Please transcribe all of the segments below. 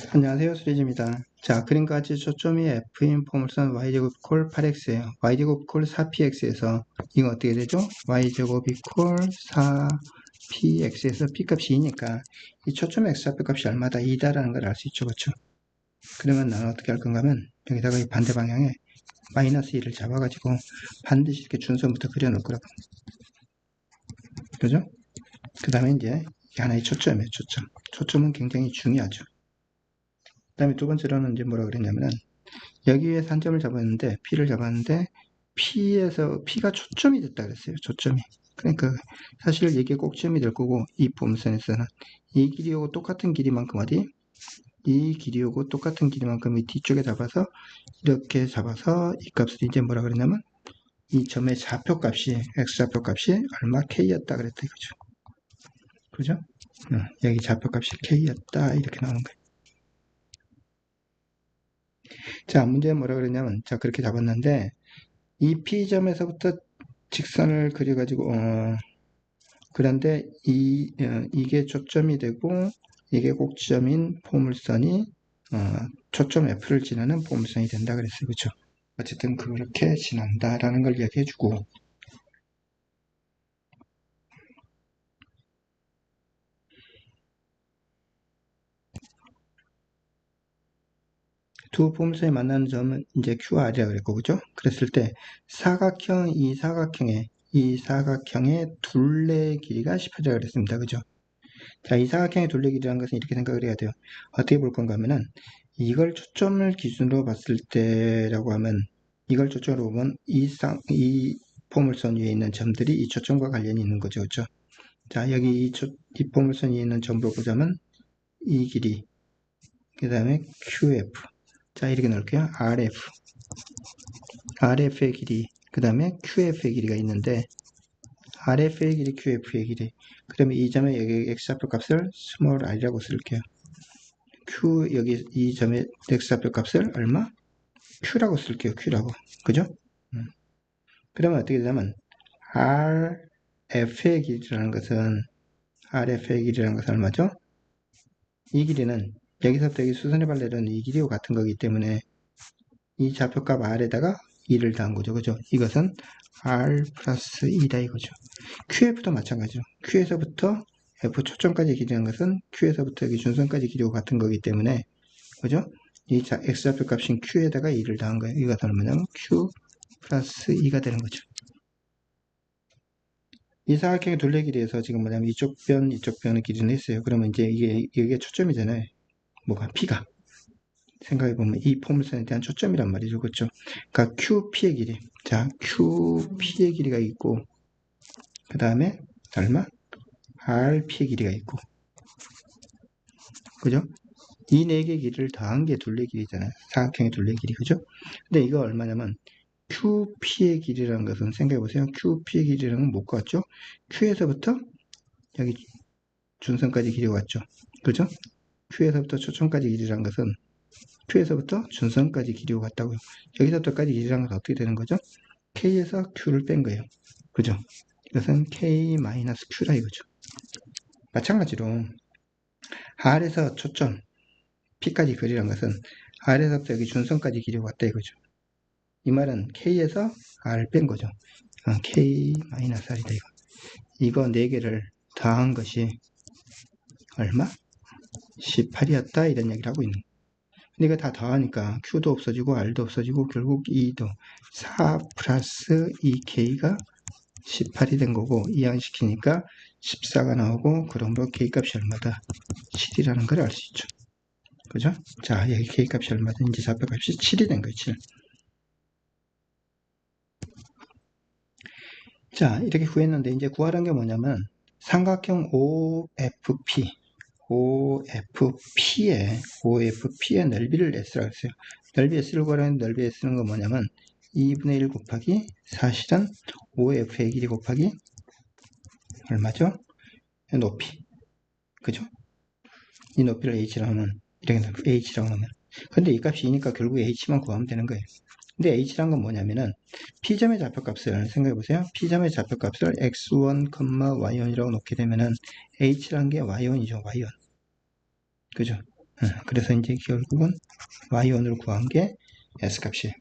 안녕하세요. 수리지입니다. 자, 그림까지 초점이 F인 포물선 Y제곱 콜 8X예요. Y제곱 콜 4PX에서 이거 어떻게 되죠? Y제곱이 콜 4PX에서 P값이 2니까 이 초점 X좌표 값이 얼마다? 2다라는 걸 알 수 있죠. 그렇죠? 그러면 나는 어떻게 할 건가 하면 여기다가 이 반대 방향에 마이너스 2를 잡아가지고 반드시 이렇게 준선부터 그려놓을 거라고. 그죠? 그 다음에 이제 이게 하나의 초점이에요. 초점. 초점은 굉장히 중요하죠. 그 다음에 두 번째로는 이제 뭐라 그랬냐면은 여기에 산점을 잡았는데 P를 잡았는데 P가 초점이 됐다 그랬어요. 초점이. 그러니까 사실 이게 꼭지점이 될 거고 이 포물선에서는 이 길이하고 똑같은 길이만큼 어디? 이 길이하고 똑같은 길이만큼 이 뒤쪽에 잡아서 이렇게 잡아서 이 값을 이제 뭐라 그랬냐면 이 점의 좌표값이 x좌표값이 얼마 k였다 그랬다 이거죠. 그죠? 여기 좌표값이 k였다 이렇게 나오는 거예요. 자, 문제는 뭐라 그랬냐면 자 그렇게 잡았는데 이 P점에서부터 직선을 그려가지고 그런데 이게 초점이 되고 이게 꼭지점인 포물선이 초점 F를 지나는 포물선이 된다 그랬어요. 그렇죠? 어쨌든 그렇게 지난다라는 걸 이야기해주고 두 포물선이 만나는 점은 이제 Q와 R이라고 그랬고 그죠? 그랬을 때 이 사각형의 둘레 길이가 10하자 그랬습니다. 그죠? 자, 이 사각형의 둘레 길이라는 것은 이렇게 생각을 해야 돼요. 어떻게 볼 건가 하면은 이걸 초점을 기준으로 봤을 때라고 하면 이걸 초점으로 보면 이 포물선 위에 있는 점들이 이 초점과 관련이 있는 거죠. 그렇죠? 자, 여기 이 포물선 위에 있는 점으로 보자면 이 길이, 그 다음에 QF. 자, 이렇게 넣을게요. RF의 길이, 그 다음에 QF의 길이가 있는데 RF의 길이, QF의 길이. 그러면 이 점에 여기 X좌표 값을 스몰 r이라고 쓸게요. 여기 이 점의 X좌표 값을 얼마? Q라고 쓸게요. Q라고. 그죠? 그러면 어떻게 되냐면 RF의 길이라는 것은 얼마죠? 이 길이는 여기서부터 여기 수선의 발레는 이 길이와 같은 거기 때문에 이 좌표값 R에다가 2를 더한 거죠. 그죠? 이것은 R 플러스 2다 이거죠. QF도 마찬가지죠. Q에서부터 F 초점까지 길이라는 것은 Q에서부터 여기 준선까지 길이와 같은 거기 때문에 그죠? 이 X좌표 값인 Q에다가 2를 더한 거예요. 이것은 얼마냐면 Q 플러스 2가 되는 거죠. 이 사각형의 둘레 길이에서 지금 뭐냐면 이쪽 변의 길이는 있어요. 그러면 이제 이게 초점이잖아요. 뭐가? P가. 생각해보면 이 포물선에 대한 초점이란 말이죠. 그렇죠? 그러니까 QP의 길이. 자, QP의 길이가 있고, 그 다음에 얼마? RP의 길이가 있고. 그죠? 이 네 개의 길이를 더한 게 둘레 길이잖아요. 사각형의 둘레 길이. 그죠? 근데 이거 얼마냐면, QP의 길이라는 것은 생각해보세요. QP의 길이라는 건 못 같죠? Q에서부터 여기 준선까지 길이가 왔죠. 그죠? Q에서부터 초점까지 길이라는 것은 Q에서부터 준선까지 길이가 같다고요. 여기서부터까지 길이라는 것은 어떻게 되는 거죠? K에서 Q를 뺀 거예요. 그죠? 이것은 K-Q라 이거죠. 마찬가지로 R에서 초점 P까지 그리라는 것은 R에서부터 여기 준선까지 길이가 왔다 이거죠. 이 말은 K에서 R을 뺀 거죠. K-R이다 이거. 이거 4개를 더한 것이 얼마? 18이었다 이런 얘기를 하고 있는 거예요. 근데 이거 다 더하니까 Q도 없어지고 R도 없어지고 결국 2도 4 플러스 2K가 18이 된 거고 이항시키니까 14가 나오고 그러므로 K값이 얼마다? 7이라는 걸 알 수 있죠. 그죠? 자, 여기 K값이 얼마든지 좌표값이 7이 된 거예요. 7. 자, 이렇게 구했는데 이제 구하라는 게 뭐냐면 삼각형 OFP의 넓이를 S라고 했어요. 넓이 S를 구하라는 넓이 S는 건 뭐냐면 2분의 1 곱하기 사실은 OF의 길이 곱하기 얼마죠? 높이. 그죠? 이 높이를 H라고 하면 이렇게 H라고 하면 근데 이 값이 2니까 결국 H만 구하면 되는 거예요. 근데 H란 건 뭐냐면은 P점의 좌표값을 생각해보세요. P점의 좌표값을 X1, Y1이라고 놓게 되면은 H란 게 Y1이죠. Y1. 그죠? 그래서 이제 결국은 y1으로 구한 게 s값이에요.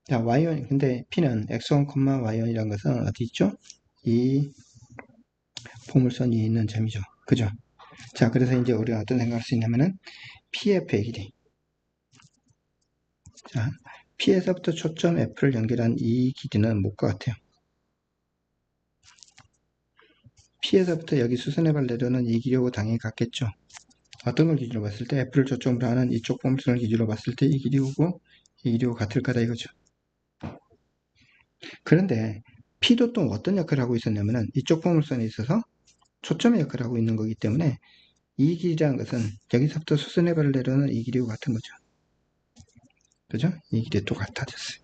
자, y1, 근데 p는 x1, y1이라는 것은 어디 있죠? 이 포물선 위에 있는 점이죠. 그죠? 자, 그래서 이제 우리가 어떤 생각할 수 있냐면은 pf의 길이. 자, p에서부터 초점 f를 연결한 이 길이는 뭘것 같아요? p에서부터 여기 수선의 발 내려오는 이 길이하고 당연히 같겠죠. 어떤 걸 기준으로 봤을 때 f를 초점으로 하는 이쪽 포물선을 기준으로 봤을 때 이 길이하고 이 길이하고 같을 거다 이거죠. 그런데 P도 또 어떤 역할을 하고 있었냐면은 이쪽 포물선에 있어서 초점의 역할을 하고 있는 거기 때문에 이 길이라는 것은 여기서부터 수선의 발을 내려오는 이 길이와 같은 거죠. 그죠? 이 길이 또 같아졌어요.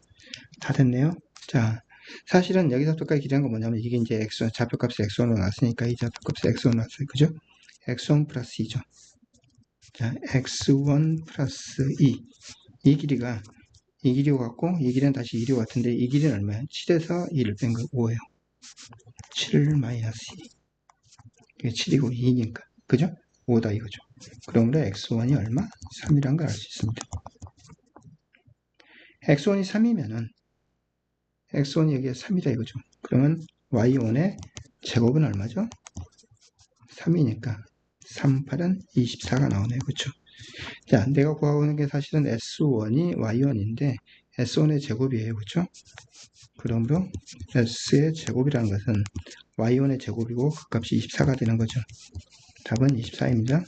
다 됐네요. 자, 사실은 여기서부터까지 길이한 건 뭐냐면 이게 이제 x1, 좌표값이 x1으로 나왔으니까 이 좌표값이 x1으로 나왔어요. 그죠? x1 플러스 2죠. 자, x1 플러스 2. 이 길이가 이 길이와 같고 이 길이는 다시 2와 같은데 이 길이는 얼마예요? 7에서 2를 뺀 거 5예요. 7 마이너스 2. 이게 7이고 2니까. 그죠? 5다 이거죠. 그러므로 x1이 얼마? 3이란 걸 알 수 있습니다. x1이 3이면은 x1이 여기에 3이다 이거죠. 그러면 y1의 제곱은 얼마죠? 3이니까 3, 8은 24가 나오네요. 그렇죠? 자, 내가 구하고 있는 게 사실은 S1이 Y1인데 S1의 제곱이에요. 그렇죠? 그러므로 S의 제곱이라는 것은 Y1의 제곱이고 그 값이 24가 되는 거죠. 답은 24입니다.